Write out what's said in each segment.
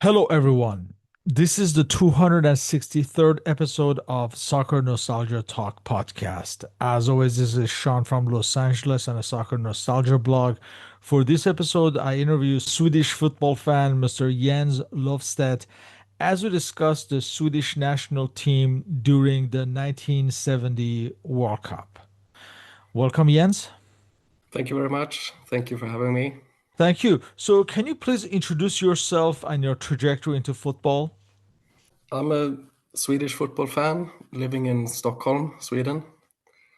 Hello, everyone. This is the 263rd episode of Soccer Nostalgia Talk Podcast. As always, this is Sean from Los Angeles and a Soccer Nostalgia blog. For this episode, I interview Swedish football fan Mr. Jens Löfstedt as we discuss the Swedish national team during the 1970 World Cup. Welcome, Jens. Thank you very much. Thank you for having me. Thank you. So, can you please introduce yourself and your trajectory into football? I'm a Swedish football fan living in Stockholm, Sweden,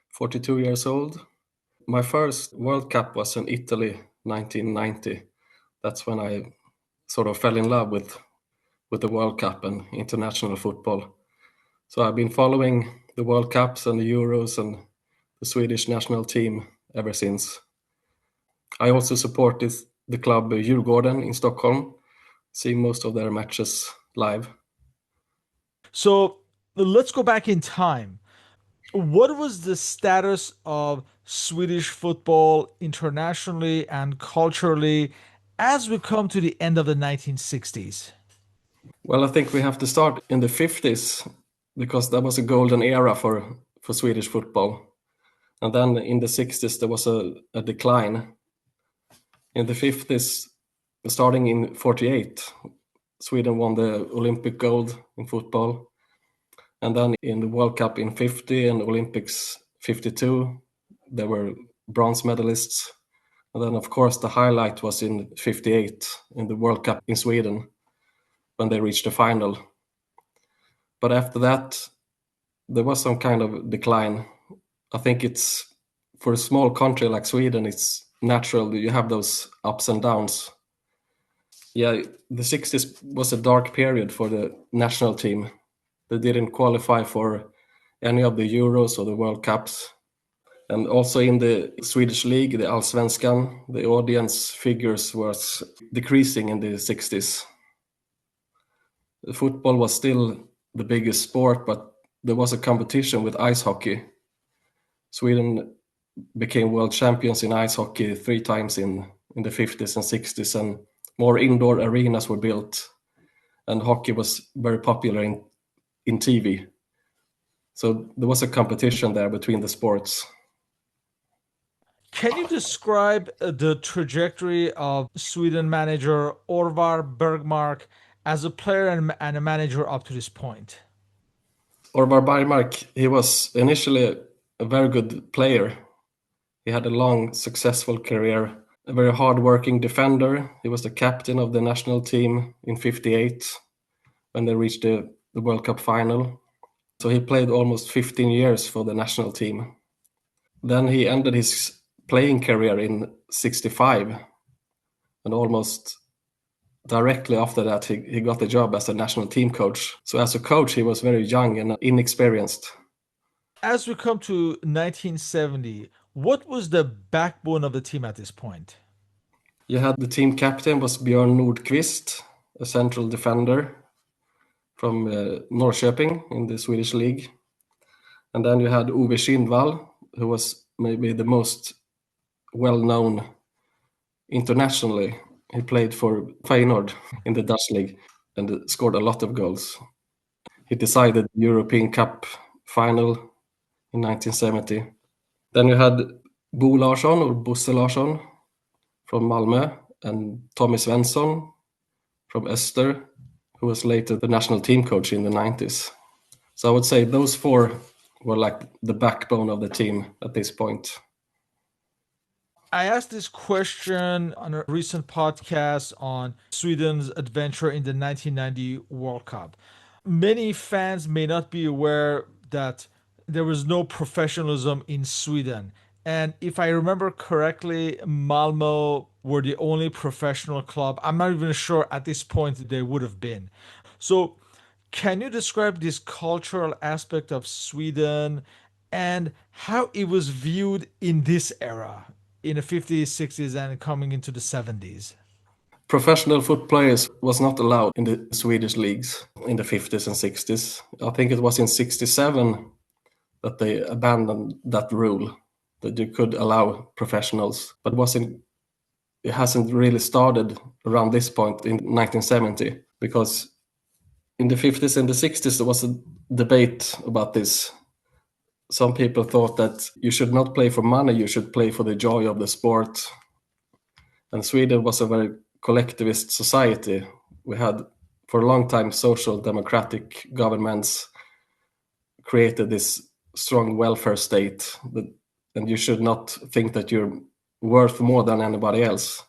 42 years old. My first World Cup was in Italy, 1990. That's when I sort of fell in love with the World Cup and international football. So I've been following the World Cups and the Euros and the Swedish national team ever since. I also support the club Djurgården in Stockholm, seeing most of their matches live. So let's go back in time. What was the status of Swedish football internationally and culturally as we come to the end of the 1960s? Well, I think we have to start in the 50s because that was a golden era for Swedish football. And then in the 60s, there was a decline. In the 50s, starting in 48, Sweden won the Olympic gold in football. And then in the World Cup in 50 and Olympics 52, there were bronze medalists. And then, of course, the highlight was in 58 in the World Cup in Sweden when they reached the final. But after that, there was some kind of decline. I think it's for a small country like Sweden, it's natural that you have those ups and downs. Yeah, the 60s was a dark period for the national team. They didn't qualify for any of the Euros or the World Cups. And also in the Swedish league, the Allsvenskan, the audience figures was decreasing in the 60s. The football was still the biggest sport, but there was a competition with ice hockey. Sweden became world champions in ice hockey 3 times in the 50s and 60s, and more indoor arenas were built, and hockey was very popular in TV. So there was a competition there between the sports. Can you describe the trajectory of Sweden manager Orvar Bergmark as a player and a manager up to this point? Orvar Bergmark, he was initially a very good player. He had a long, successful career, a very hard-working defender. He was the captain of the national team in 58 when they reached the World Cup final. So he played almost 15 years for the national team. Then he ended his playing career in 65, and almost directly after that, he got the job as a national team coach. So as a coach, he was very young and inexperienced. As we come to 1970, what was the backbone of the team at this point? You had the team captain was Björn Nordqvist, a central defender from Norrköping in the Swedish league. And then you had Ove Kindvall, who was maybe the most well-known internationally. He played for Feyenoord in the Dutch league and scored a lot of goals. He decided the European Cup final in 1970. Then you had Bo Larsson or Bosse Larsson from Malmö and Tommy Svensson from Öster, who was later the national team coach in the 90s. So I would say those four were like the backbone of the team at this point. I asked this question on a recent podcast on Sweden's adventure in the 1990 World Cup. Many fans may not be aware that there was no professionalism in Sweden. And if I remember correctly, Malmo were the only professional club. I'm not even sure at this point they would have been. So, can you describe this cultural aspect of Sweden and how it was viewed in this era, in the 50s, 60s, and coming into the 70s? Professional foot players was not allowed in the Swedish leagues in the 50s and 60s. I think it was in 67 that they abandoned that rule that you could allow professionals, but it hasn't really started around this point in 1970 because in the 50s and the 60s there was a debate about this. Some people thought that you should not play for money, you should play for the joy of the sport. And Sweden was a very collectivist society. We had for a long time social democratic governments created this strong welfare state, and you should not think that you're worth more than anybody else.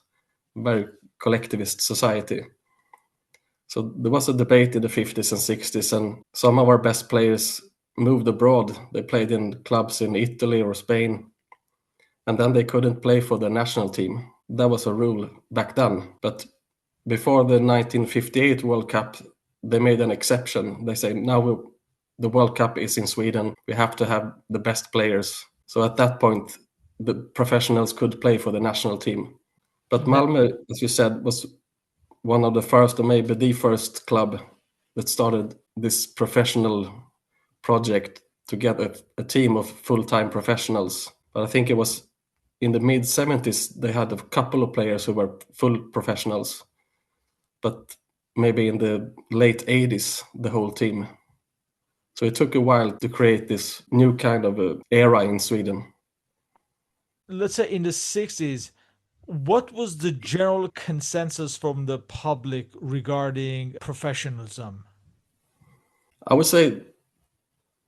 Very collectivist society. So there was a debate in the 50s and 60s, and some of our best players moved abroad. They played in clubs in Italy or Spain, and then they couldn't play for the national team. That was a rule back then. But before the 1958 World Cup, they made an exception. They say, now the World Cup is in Sweden. We have to have the best players. So at that point, the professionals could play for the national team. But Malmö, as you said, was one of the first, or maybe the first club that started this professional project to get a team of full-time professionals. But I think it was in the mid-70s, they had a couple of players who were full professionals. But maybe in the late 80s, the whole team. So it took a while to create this new kind of era in Sweden. Let's say in the 60s, what was the general consensus from the public regarding professionalism? I would say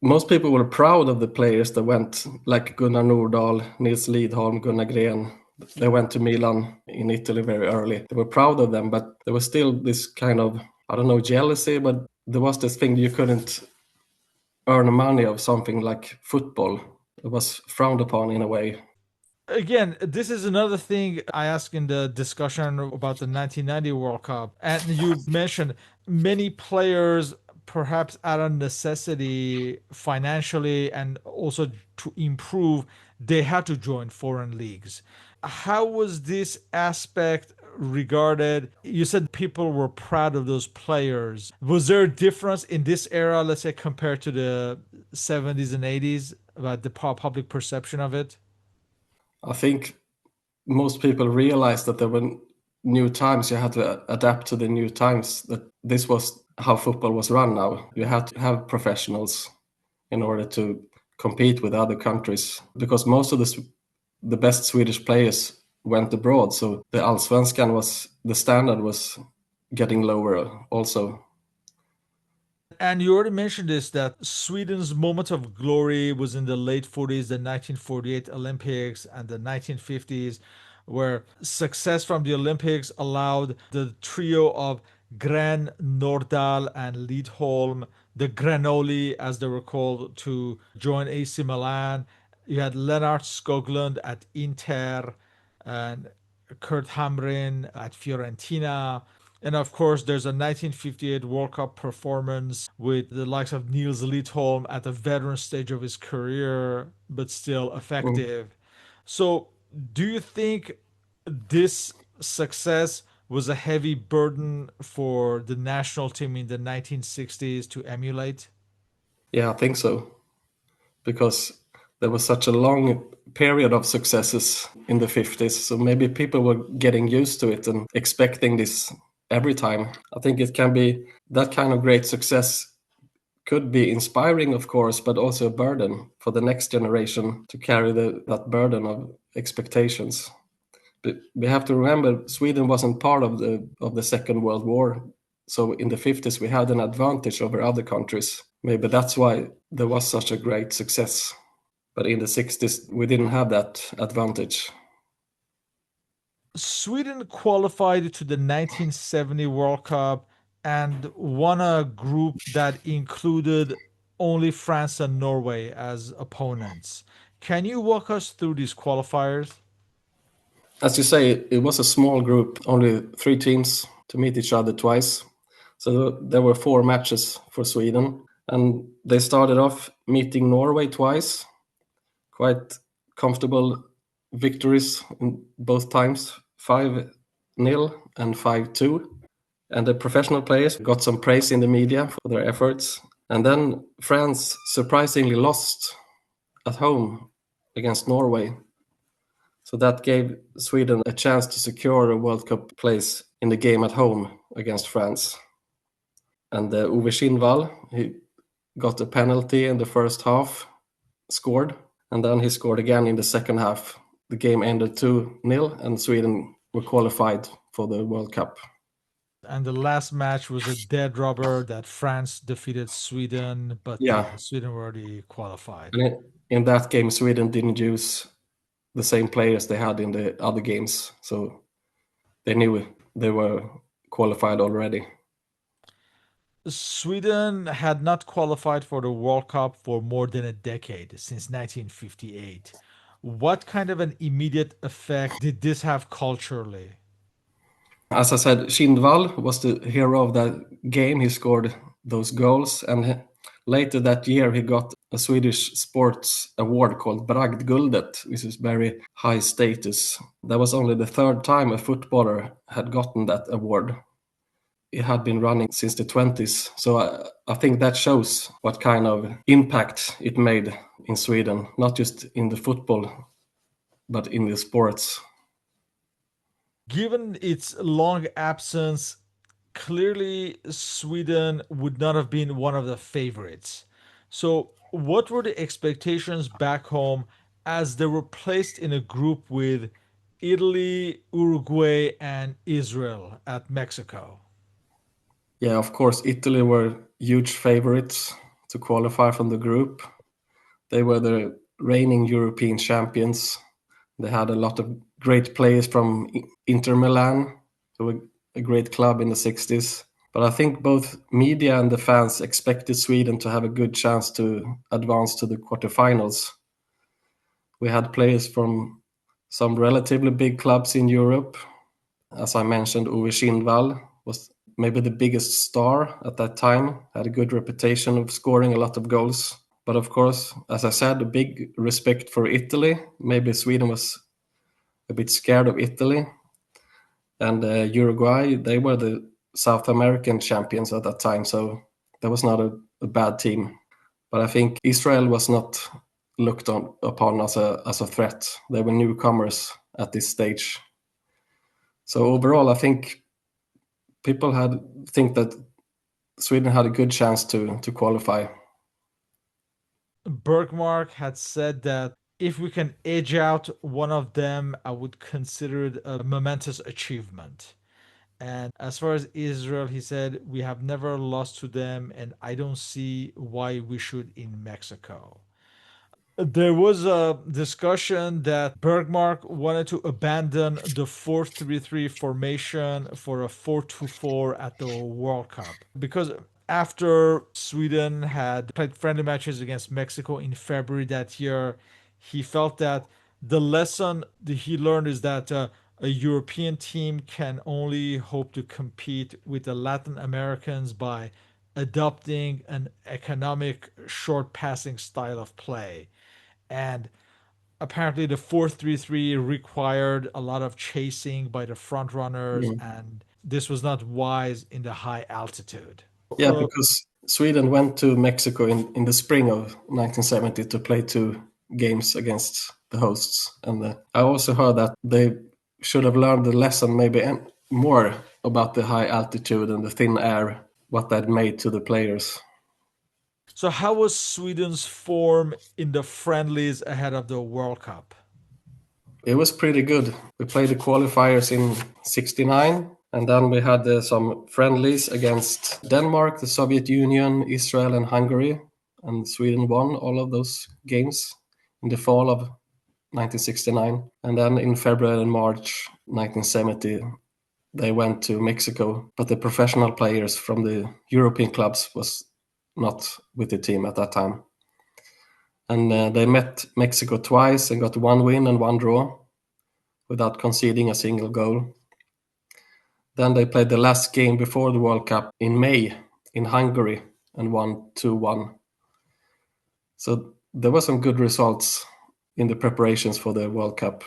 most people were proud of the players that went, like Gunnar Nordahl, Nils Lidholm, Gunnar Gren. They went to Milan in Italy very early. They were proud of them, but there was still this kind of, I don't know, jealousy, but there was this thing you couldn't earn money of something like football. It was frowned upon in a way. Again, this is another thing I asked in the discussion about the 1990 World Cup. And you mentioned many players, perhaps out of necessity financially and also to improve, they had to join foreign leagues. How was this aspect regarded? You said people were proud of those players. Was there a difference in this era, let's say, compared to the 70s and 80s about the public perception of it? I think most people realized that there were new times. You had to adapt to the new times, that this was how football was run now. You had to have professionals in order to compete with other countries, because most of the best Swedish players went abroad. So the Allsvenskan the standard was getting lower also. And you already mentioned this, that Sweden's moment of glory was in the late 40s, the 1948 Olympics and the 1950s, where success from the Olympics allowed the trio of Gren, Nordahl, and Lidholm, the Granoli as they were called, to join AC Milan. You had Lennart Skoglund at Inter and Kurt Hamrin at Fiorentina. And of course, there's a 1958 World Cup performance with the likes of Niels Lidholm at the veteran stage of his career, but still Mm. effective. So, do you think this success was a heavy burden for the national team in the 1960s to emulate? Yeah, I think so, because there was such a long period of successes in the 50s. So maybe people were getting used to it and expecting this every time. I think it can be that kind of great success could be inspiring, of course, but also a burden for the next generation to carry that burden of expectations. But we have to remember Sweden wasn't part of the Second World War. So in the 50s, we had an advantage over other countries. Maybe that's why there was such a great success. But in the 60s, we didn't have that advantage. Sweden qualified to the 1970 World Cup and won a group that included only France and Norway as opponents. Can you walk us through these qualifiers? As you say, it was a small group, only 3 teams to meet each other twice. So there were 4 matches for Sweden. And they started off meeting Norway twice, quite comfortable victories in both times, 5-0 and 5-2. And the professional players got some praise in the media for their efforts. And then France surprisingly lost at home against Norway. So that gave Sweden a chance to secure a World Cup place in the game at home against France. And Uwe Kindvall, he got a penalty in the first half, scored, and then he scored again in the second half. The game ended 2-0, and Sweden were qualified for the World Cup. And the last match was a dead rubber that France defeated Sweden, but Yeah, Sweden were already qualified. and in that game, Sweden didn't use the same players they had in the other games, so they knew they were qualified already. Sweden had not qualified for the World Cup for more than a decade, since 1958. What kind of an immediate effect did this have culturally? As I said, Kindvall was the hero of that game. He scored those goals, and later that year he got a Swedish sports award called Bragdguldet, which is very high status. That was only the third time a footballer had gotten that award. It had been running since the 20s, so I think that shows what kind of impact it made in Sweden, not just in the football, but in the sports. Given its long absence, clearly Sweden would not have been one of the favorites. So, what were the expectations back home as they were placed in a group with Italy, Uruguay, and Israel at Mexico? Yeah, of course, Italy were huge favorites to qualify from the group. They were the reigning European champions. They had a lot of great players from Inter Milan, who were a great club in the 60s. But I think both media and the fans expected Sweden to have a good chance to advance to the quarterfinals. We had players from some relatively big clubs in Europe. As I mentioned, Uwe Kindvall was maybe the biggest star at that time, had a good reputation of scoring a lot of goals. But of course, as I said, a big respect for Italy. Maybe Sweden was a bit scared of Italy. And Uruguay, they were the South American champions at that time, so that was not a bad team. But I think Israel was not looked upon as a threat. They were newcomers at this stage. So overall, I think people had think that Sweden had a good chance to qualify. Bergmark had said that if we can edge out one of them, I would consider it a momentous achievement. And as far as Israel, he said, we have never lost to them, and I don't see why we should in Mexico. There was a discussion that Bergmark wanted to abandon the 4-3-3 formation for a 4-2-4 at the World Cup because after Sweden had played friendly matches against Mexico in February that year, he felt that the lesson that he learned is that a European team can only hope to compete with the Latin Americans by adopting an economic short passing style of play. And apparently the 4-3-3 required a lot of chasing by the front runners, Mm. and this was not wise in the high altitude. Yeah, because Sweden went to Mexico in the spring of 1970 to play two games against the hosts. And I also heard that they should have learned the lesson maybe more about the high altitude and the thin air, what that made to the players. So how was Sweden's form in the friendlies ahead of the World Cup? It was pretty good. We played the qualifiers in 69, and then we had some friendlies against Denmark, the Soviet Union, Israel, and Hungary. And Sweden won all of those games in the fall of 1969. And then in February and March 1970, they went to Mexico. But the professional players from the European clubs was not with the team at that time. And they met Mexico twice and got one win and one draw without conceding a single goal. Then they played the last game before the World Cup in May in Hungary and won 2-1. So there were some good results in the preparations for the World Cup.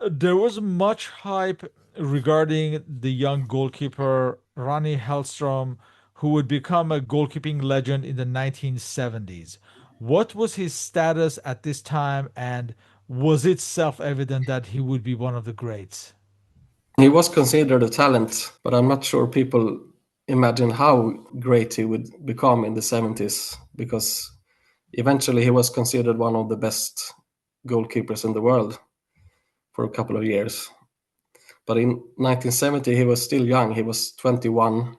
There was much hype regarding the young goalkeeper Ronnie Hellstrom, who would become a goalkeeping legend in the 1970s. What was his status at this time, and was it self evident that he would be one of the greats? He was considered a talent, but I'm not sure people imagine how great he would become in the 70s, because eventually he was considered one of the best goalkeepers in the world for a couple of years. But in 1970, he was still young. He was 21.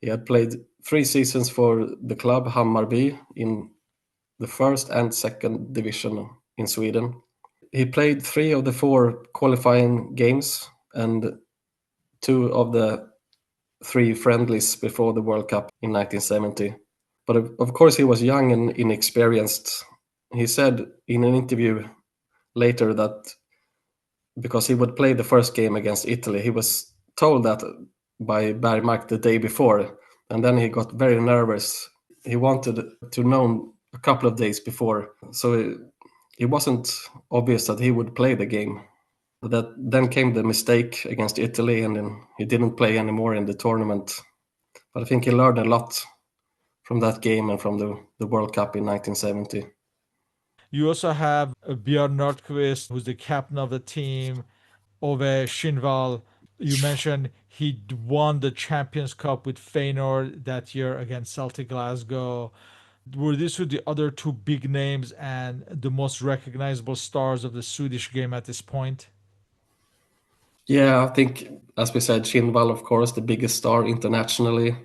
He had played 3 seasons for the club Hammarby in the first and second division in Sweden. He played 3 of the 4 qualifying games and 2 of the 3 friendlies before the World Cup in 1970. But of course, he was young and inexperienced. He said in an interview later that because he would play the first game against Italy, he was told that by Bergmark the day before, and then he got very nervous. He wanted to know a couple of days before, so it wasn't obvious that he would play the game. That then came the mistake against Italy, and then he didn't play anymore in the tournament. But I think he learned a lot from that game and from the World Cup in 1970. You also have Björn Nordqvist, who's the captain of the team, Ove Shinval. You mentioned he won the Champions Cup with Feyenoord that year against Celtic Glasgow. Were these the other two big names and the most recognizable stars of the Swedish game at this point? Yeah, I think, as we said, Shinval, of course, the biggest star internationally.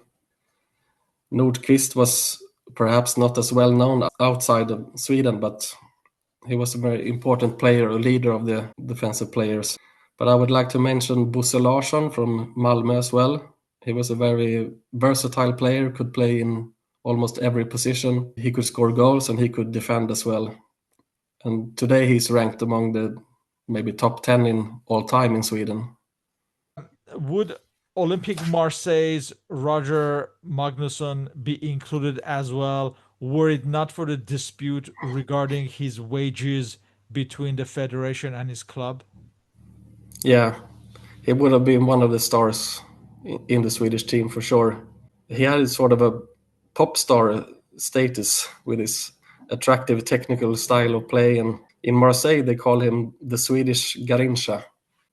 Nordqvist was perhaps not as well known outside of Sweden, but he was a very important player, a leader of the defensive players. But I would like to mention Bosse Larsson from Malmö as well. He was a very versatile player, could play in almost every position. He could score goals and he could defend as well. And today he's ranked among the maybe top 10 in all time in Sweden. Would Olympique Marseille's Roger Magnusson be included as well, were it not for the dispute regarding his wages between the federation and his club? Yeah, he would have been one of the stars in the Swedish team for sure. He had sort of a pop star status with his attractive technical style of play, and in Marseille they call him the Swedish Garincha.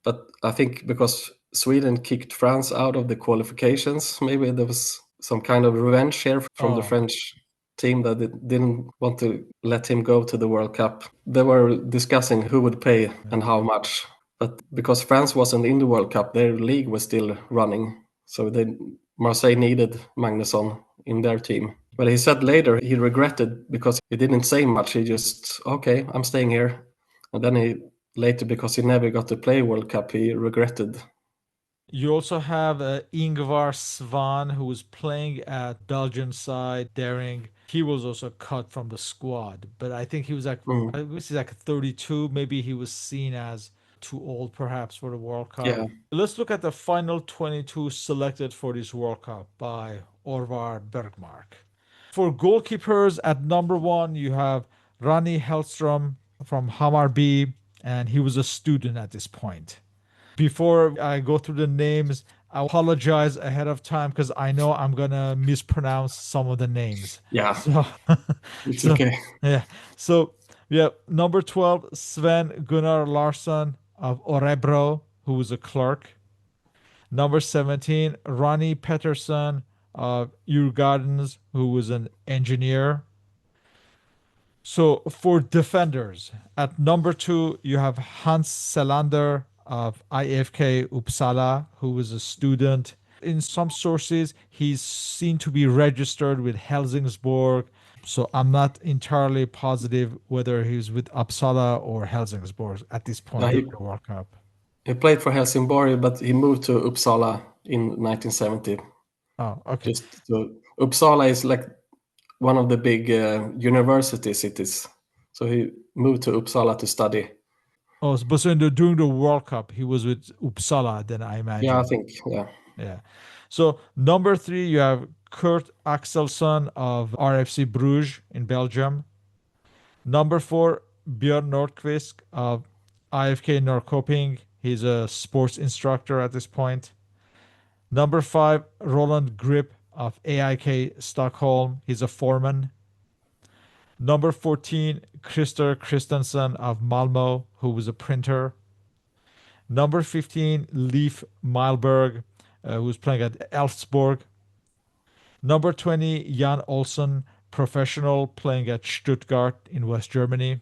But I think because Sweden kicked France out of the qualifications, maybe there was some kind of revenge here from the Oh, French team that didn't want to let him go to the World Cup. They were discussing who would pay and how much. But because France wasn't in the World Cup, their league was still running. So Marseille needed Magnusson in their team. But he said later he regretted because he didn't say much. He just, okay, I'm staying here. And then he later, because he never got to play World Cup, he regretted. you also have Ingvar Svan, who was playing at Belgian side, Daring. He was also cut from the squad, but I think he was like, I Mm, guess he's like 32. Maybe he was seen as too old, perhaps, for the World Cup. yeah, Let's look at the final 22 selected for this World Cup by Orvar Bergmark. For goalkeepers, at number one, you have Rani Hellström from Hammarby, and he was a student at this point. Before I go through the names, I apologize ahead of time because I know I'm gonna mispronounce some of the names. yeah, So, it's so okay. yeah. So yeah, number 12, Sven Gunnar Larsson of Orebro, who was a clerk. Number 17, Ronnie Pettersson of Urgardens, who was an engineer. So for defenders, at number two, you have Hans Selander of IFK Uppsala, who was a student. In some sources, he's seen to be registered with Helsingborg. So I'm not entirely positive whether he's with Uppsala or Helsingborg at this Yeah, point during the World Cup. he played for Helsingborg, but he moved to Uppsala in 1970. Oh, okay. Just to, Uppsala is like one of the big university cities. So he moved to Uppsala to study. Oh, but so during the World Cup, he was with Uppsala, then I Yeah, I imagine. think, yeah. Yeah. So number three, you have Kurt Axelsson of RFC Bruges in Belgium. Number four, Björn Nordqvist of IFK Norrköping. He's a sports instructor at this point. Number five, Roland Grip of AIK Stockholm. He's a foreman. Number 14, Christer Christensen of Malmo, who was a printer. Number 15, Leif Milberg who's playing at Elfsborg. Number 20, Jan Olsen, professional, playing at Stuttgart in West Germany.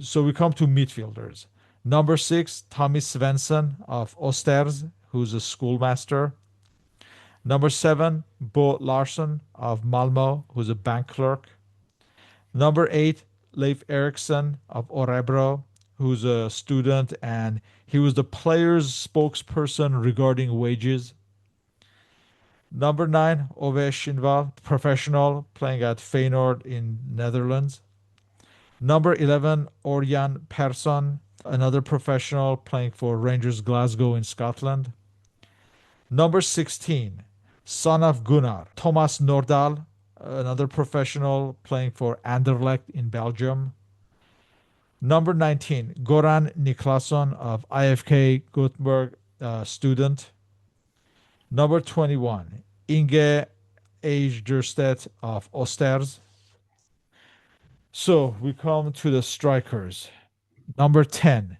So we come to midfielders. Number 6, Tommy Svensson of Osters, who's a schoolmaster. Number 7, Bo Larsson of Malmo, who's a bank clerk. Number 8, Leif Eriksson of Orebro, who's a student, and he was the player's spokesperson regarding wages. Number 9, Ove Schindval, professional, playing at Feyenoord in Netherlands. Number 11, Orjan Persson, another professional, playing for Rangers Glasgow in Scotland. Number 16, son of Gunnar, Thomas Nordahl, another professional, playing for Anderlecht in Belgium. Number 19, Goran Niklasson of IFK Gothenburg, student. Number 21, Inge Ejderstedt of Osters. So we come to the strikers. Number 10,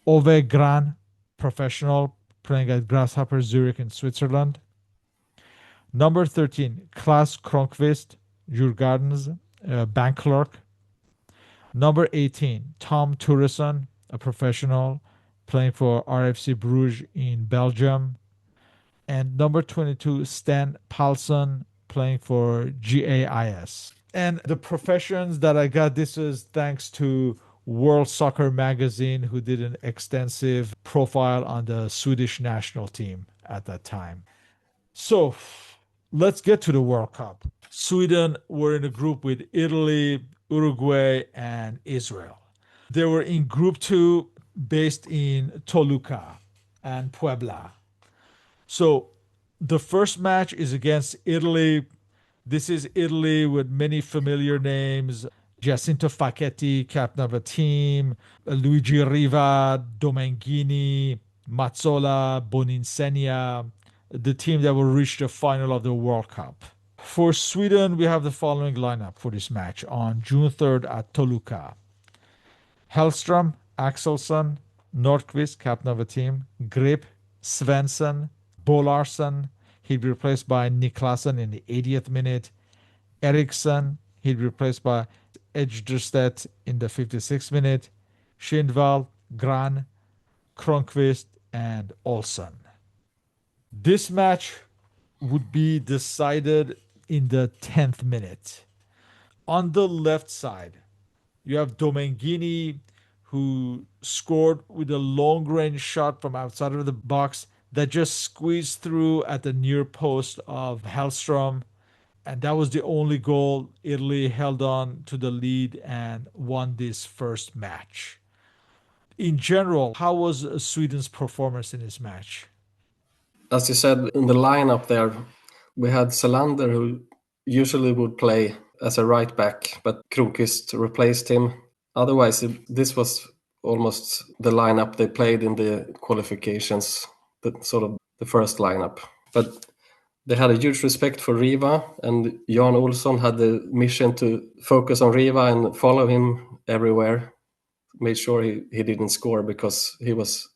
Ove Gran, professional, playing at Grasshopper Zurich in Switzerland. Number 13, Klaas Kronkvist, Djurgårdens bank clerk. Number 18, Tom Turesson, a professional, playing for RFC Bruges in Belgium. And number 22, Stan Palsson, playing for GAIS. And the professions that I got, this is thanks to World Soccer Magazine, who did an extensive profile on the Swedish national team at that time. So let's get to the World Cup. Sweden were in a group with Italy, Uruguay, and Israel. They were in Group 2, based in Toluca and Puebla. So the first match is against Italy. This is Italy with many familiar names. Giacinto Facchetti, captain of the team, Luigi Riva, Domenghini, Mazzola, Boninsegna, the team that will reach the final of the World Cup. For Sweden, we have the following lineup for this match on June 3rd at Toluca. Hellström, Axelsson, Nordqvist, captain of the team, Grip, Svensson, Bo Larsson. He'd be replaced by Niklasen in the 80th minute. Eriksson, he'd be replaced by Ejderstedt in the 56th minute. Schindval, Gran, Kronqvist, and Olsen. This match would be decided in the 10th minute. On the left side, you have Domenghini, who scored with a long range shot from outside of the box that just squeezed through at the near post of Hellström. And that was the only goal. Italy held on to the lead and won this first match. In general, how was Sweden's performance in this match? As you said, in the lineup there, we had Selander, who usually would play as a right back, but Kronqvist replaced him. Otherwise, this was almost the lineup they played in the qualifications, sort of the first lineup. But they had a huge respect for Riva, and Jan Olsson had the mission to focus on Riva and follow him everywhere. Made sure he didn't score because he was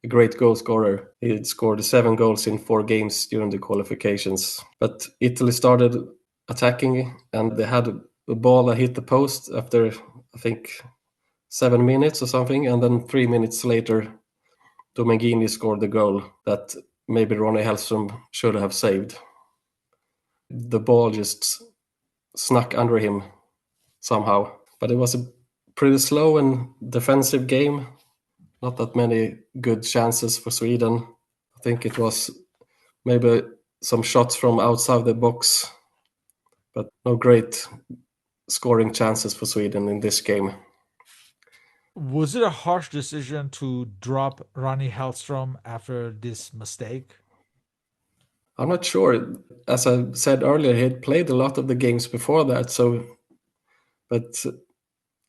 a great goal scorer. He had scored 7 goals in 4 games during the qualifications. But Italy started attacking, and they had a ball that hit the post after, I think, 7 minutes or something. And then 3 minutes later, Domenghini scored the goal that maybe Ronnie Hellström should have saved. The ball just snuck under him somehow. But it was a pretty slow and defensive game. Not that many good chances for Sweden. I think it was maybe some shots from outside the box, but no great scoring chances for Sweden in this game. Was it a harsh decision to drop Ronnie Hellström after this mistake? I'm not sure. As I said earlier, he had played a lot of the games before that, but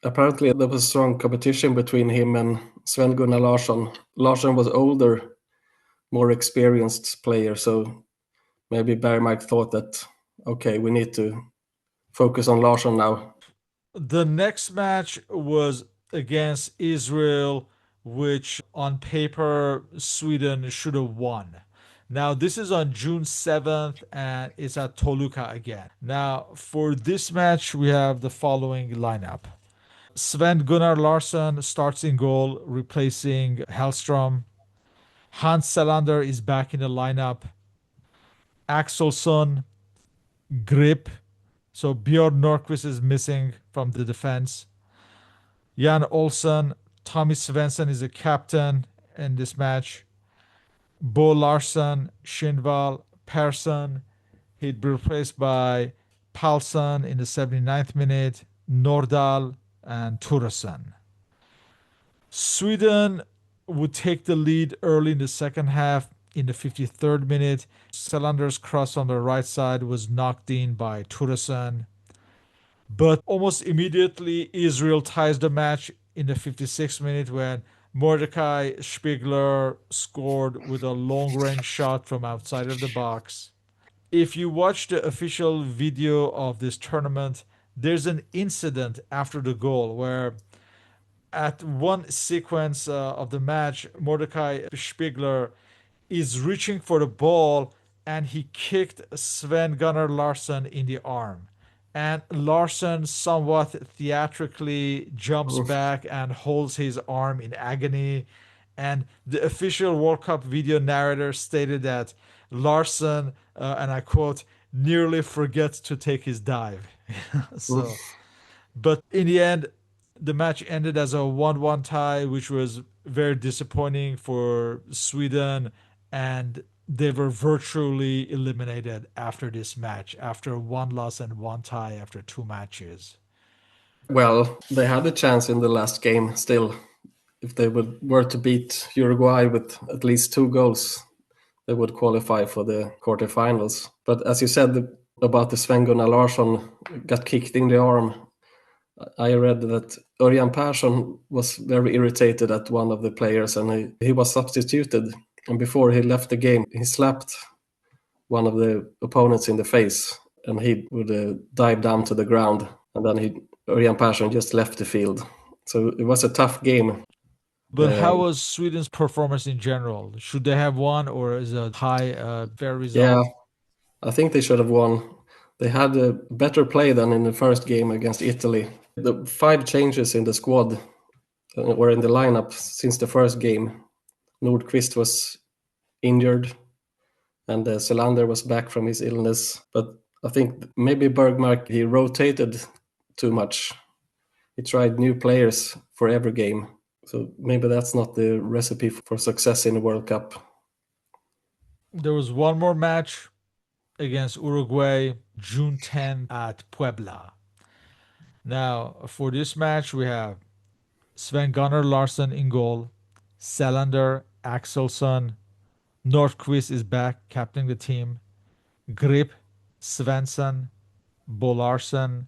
apparently there was strong competition between him and Sven Gunnar Larsson. Larsson was older, more experienced player, so maybe Bergmark thought that, okay, we need to focus on Larsson now. The next match was against Israel, which on paper Sweden should have won. Now, this is on June 7th, and it's at Toluca again. Now, for this match, we have the following lineup. Sven Gunnar Larsson starts in goal, replacing Hellstrom. Hans Selander is back in the lineup. Axelsson, Grip. So Björn Nordqvist is missing from the defense. Jan Olsen, Tommy Svensson is a captain in this match. Bo Larsen, Schindval, Persson. He'd be replaced by Paulson in the 79th minute, Nordahl, and Turesson. Sweden would take the lead early in the second half in the 53rd minute. Selander's cross on the right side was knocked in by Turesson. But almost immediately, Israel ties the match in the 56th minute when Mordecai Spiegler scored with a long range shot from outside of the box. If you watch the official video of this tournament, there's an incident after the goal where at one sequence of the match, Mordecai Spiegler is reaching for the ball and he kicked Sven Gunnar Larsson in the arm. And Larsson somewhat theatrically jumps back and holds his arm in agony. And the official World Cup video narrator stated that Larsson, and I quote, nearly forgets to take his dive. So, but in the end, the match ended as a 1-1 tie, which was very disappointing for Sweden, and they were virtually eliminated after this match, after one loss and one tie after two matches. Well, they had a chance in the last game still. If they were to beat Uruguay with at least 2 goals, they would qualify for the quarterfinals. But as you said about the Sven-Gunnar Larsson got kicked in the arm, I read that Örjan Persson was very irritated at one of the players and he was substituted. And before he left the game, he slapped one of the opponents in the face and he would dive down to the ground. And then Örjan Persson just left the field. So it was a tough game. But how was Sweden's performance in general? Should they have won, or is a high fair Yeah, result? I think they should have won. They had a better play than in the first game against Italy. The 5 changes in the squad were in the lineup since the first game. Nordqvist was injured and Selander was back from his illness. But I think maybe Bergmark, he rotated too much. He tried new players for every game. So maybe that's not the recipe for success in the World Cup. There was one more match against Uruguay, June 10th at Puebla. Now, for this match, we have Sven Gunnar Larsson in goal, Selander, Axelsson, Nordqvist is back, captaining the team, Grip, Svensson, Bo Larsen,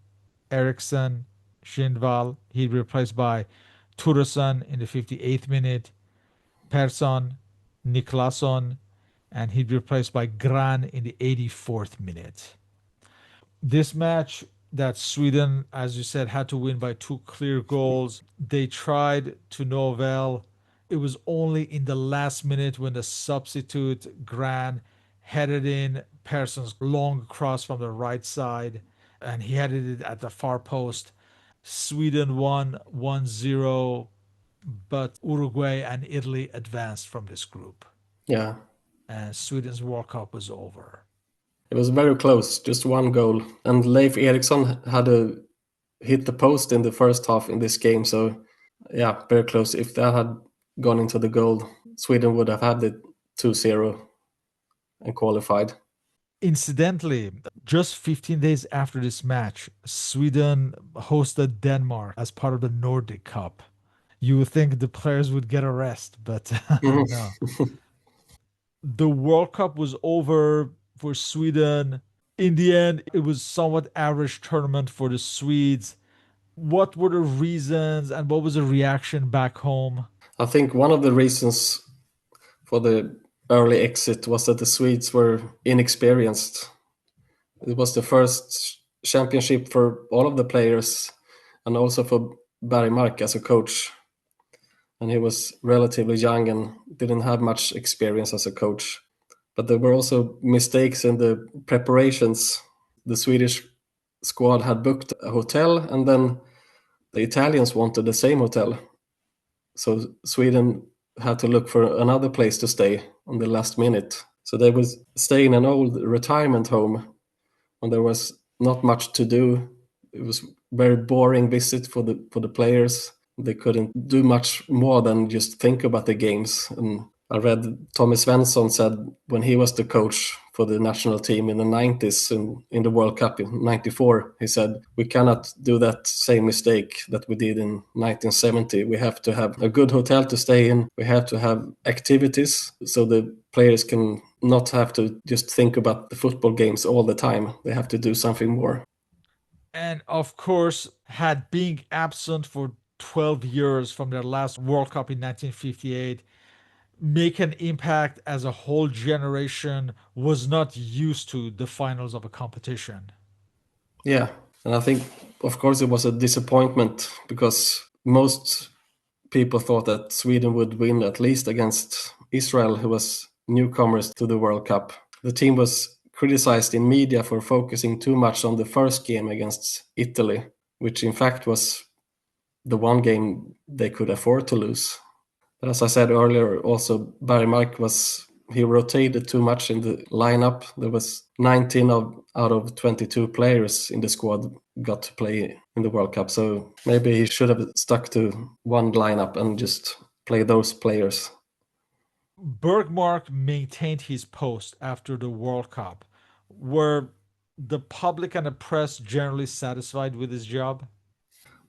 Eriksson, Schindval. He replaced by Turesson in the 58th minute, Persson, Niklasson, and he'd be replaced by Gran in the 84th minute. This match that Sweden, as you said, had to win by 2 clear goals. They tried to no avail. It was only in the last minute when the substitute Gran headed in Persson's long cross from the right side, and he headed it at the far post. Sweden won 1-0, but Uruguay and Italy advanced from this group. Yeah. And Sweden's World Cup was over. It was very close, just 1 goal. And Leif Eriksson had hit the post in the first half in this game. So, yeah, very close. If that had gone into the goal, Sweden would have had the 2-0 and qualified. Incidentally, just 15 days after this match, Sweden hosted Denmark as part of the Nordic Cup. You would think the players would get a rest, but no. The World Cup was over for Sweden. In the end, it was somewhat average tournament for the Swedes. What were the reasons and what was the reaction back home? I think one of the reasons for the early exit was that the Swedes were inexperienced. It was the first championship for all of the players and also for Bergmark as a coach. And he was relatively young and didn't have much experience as a coach. But there were also mistakes in the preparations. The Swedish squad had booked a hotel, and then the Italians wanted the same hotel. So Sweden had to look for another place to stay on the last minute. So they would stay in an old retirement home, and there was not much to do. It was very boring visit for the players. They couldn't do much more than just think about the games. And I read Tommy Svensson said when he was the coach for the national team in the 90s in the World Cup in 94, he said, we cannot do that same mistake that we did in 1970. We have to have a good hotel to stay in. We have to have activities so the players can not have to just think about the football games all the time. They have to do something more. And of course, had being absent for 12 years from their last World Cup in 1958 make an impact as a whole generation was not used to the finals of a competition. Yeah. And I think, of course, it was a disappointment because most people thought that Sweden would win at least against Israel, who was newcomers to the World Cup. The team was criticized in media for focusing too much on the first game against Italy, which in fact was the one game they could afford to lose. But as I said earlier, also Bergmark he rotated too much in the lineup. There was 19 out of 22 players in the squad got to play in the World Cup. So maybe he should have stuck to one lineup and just play those players. Bergmark maintained his post after the World Cup. Were the public and the press generally satisfied with his job?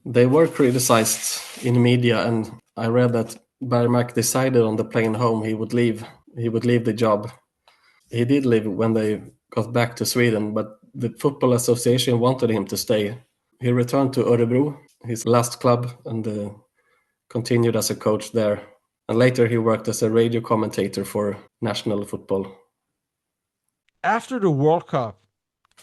They were criticized in media, and I read that Bergmark decided on the plane home he would leave. He would leave the job. He did leave when they got back to Sweden, but the Football Association wanted him to stay. He returned to Örebro, his last club, and continued as a coach there. And later he worked as a radio commentator for national football. After the World Cup,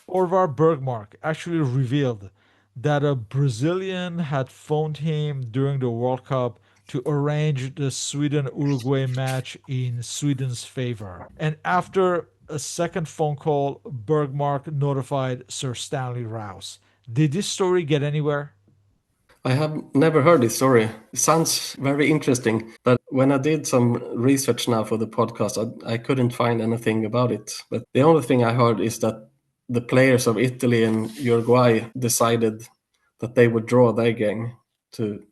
Orvar Bergmark actually revealed that a Brazilian had phoned him during the World Cup to arrange the Sweden Uruguay match in Sweden's favor. And after a second phone call, Bergmark notified Sir Stanley Rouse. Did this story get anywhere? I have never heard this story. It sounds very interesting, but when I did some research now for the podcast, I couldn't find anything about it. But the only thing I heard is that the players of Italy and Uruguay decided that they would draw their game to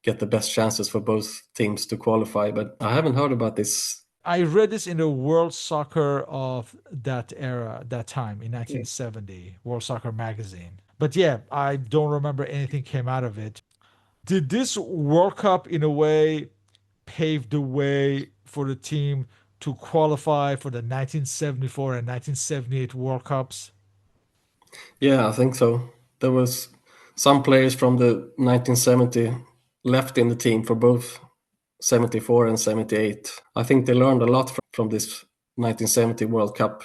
get the best chances for both teams to qualify. But I haven't heard about this. I read this in the World Soccer of that era, that time in Yeah. 1970, World Soccer magazine. But yeah, I don't remember anything came out of it. Did this World Cup, in a way, pave the way for the team to qualify for the 1974 and 1978 World Cups? Yeah, I think so. There was some players from the 1970 left in the team for both 74 and 78. I think they learned a lot from this 1970 World Cup,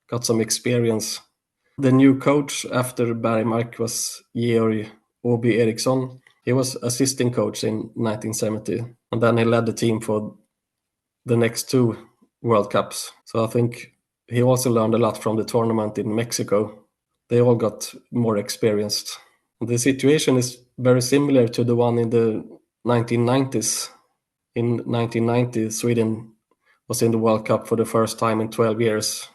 got some experience. The new coach after Bergmark was Georg Obi Eriksson. He was assistant coach in 1970, and then he led the team for the next two World Cups. So I think he also learned a lot from the tournament in Mexico. They all got more experienced. The situation is very similar to the one in the 1990s. In 1990, Sweden was in the World Cup for the first time in 12 years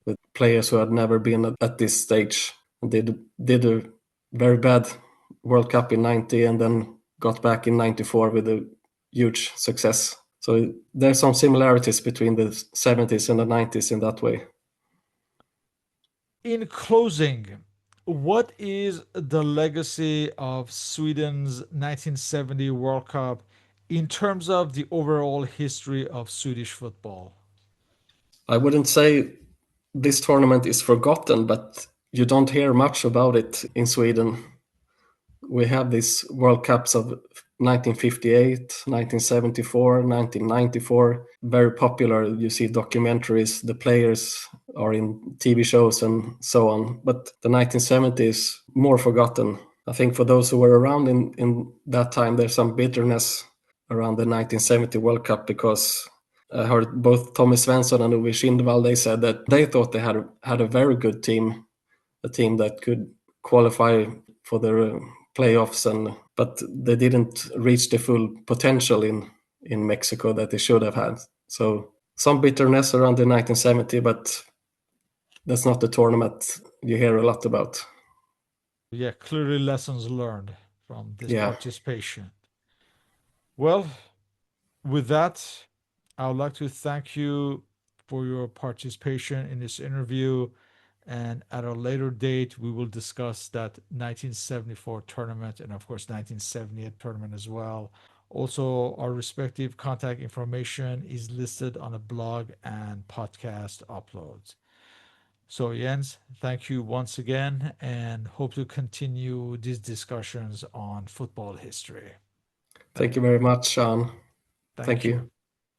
with players who had never been at this stage. And they did a very bad World Cup in 90 and then got back in 94 with a huge success. So there's some similarities between the 70s and the 90s in that way. In closing, what is the legacy of Sweden's 1970 World Cup in terms of the overall history of Swedish football? I wouldn't say this tournament is forgotten, but you don't hear much about it in Sweden. We have these World Cups of 1958, 1974, 1994, very popular. You see documentaries, the players are in TV shows and so on. But the 1970s, more forgotten. I think for those who were around in that time, there's some bitterness around the 1970 World Cup because I heard both Tommy Svensson and Uwe Schindwall, they said that they thought they had a very good team, a team that could qualify for the playoffs, but they didn't reach the full potential in Mexico that they should have had. So some bitterness around the 1970, but that's not the tournament you hear a lot about. Yeah, clearly lessons learned from this Yeah. participation. Well, with that, I would like to thank you for your participation in this interview. And at a later date, we will discuss that 1974 tournament and, of course, 1978 tournament as well. Also, our respective contact information is listed on the blog and podcast uploads. So, Jens, thank you once again and hope to continue these discussions on football history. Thank you very much, Sean. Thank Thank you. you.